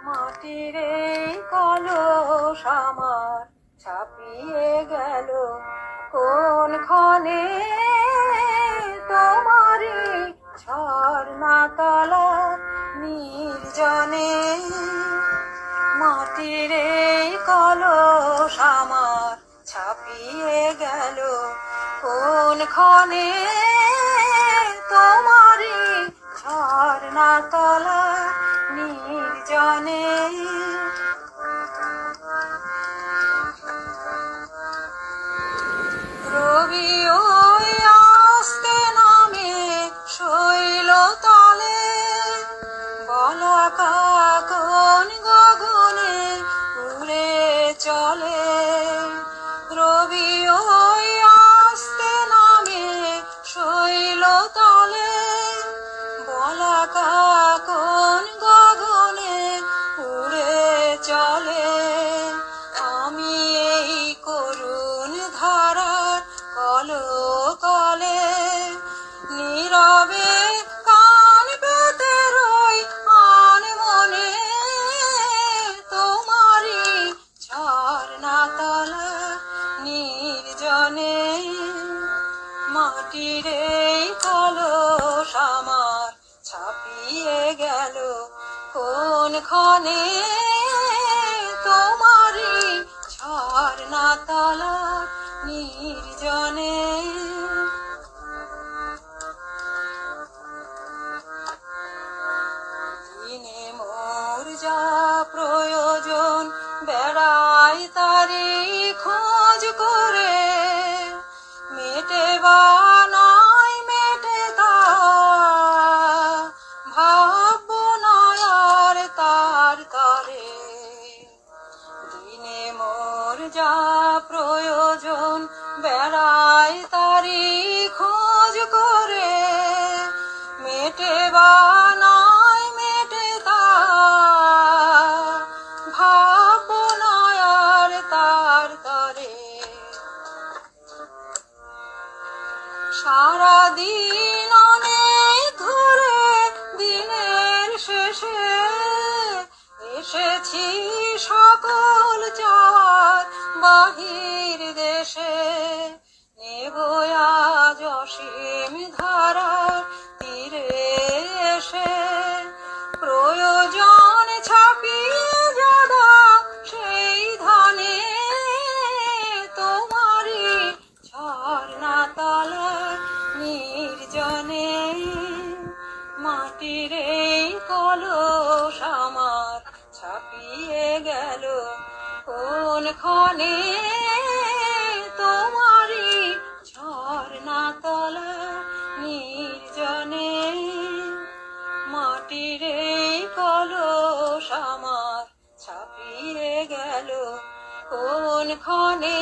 মাটির এই কলস আমার ছাপিয়ে গেল কোনখানে তোমারই ঝর্ণা তলা নির্জনে। মাটির এই কলস আমার ছাপিয়ে গেল কোনখানে তোমারই ঝর্ণা তলা নির্জনে। রবি ওই আস্তে নামে শৈল তলে বলাকা কোন গগনে উড়ে চলে। রবি ওই আস্তে নামে শৈল তলে বলাকা কোন গগনে উড়ে চলে। আমি এই করুণ ধারার কলকলে নীরবে কান পেতে রই আনমনে তোমারই ঝর্ণা তলা নির্জনে। মাটির এই কলস আমার ছাপিয়ে গেল কোনখানে তোমারই ঝর্ণা তলা নির্জনে। দিনে মোর যা প্রয়োজন বেড়াই তারি খোঁজ করে মেটে বা নাই মেটে তা ভাবব না আর তার তরে। দিনে মোর যা প্রয়োজন বেড়াই তারি খোঁজ করে মেটে বা নাই মেটে তা ভাবব না আর তার তরে। সারাদিন অনেক ধরে দিনের শেষে এসেছি সকল চাওয়ার বাহির দেশে। নেব আজ অসীম ধারার তীরে এসে প্রয়োজন ছাপিয়ে যাদা সেই ধানে তোমারই ঝর্ণা তলা নির্জনে। মাটির এই কলস আমার ছাপিয়ে গেল কোনখানে তোমারই ঝর্ণা তলা নির্জনে। মাটির এই কলস আমার ছাপিয়ে গেল কোনখানে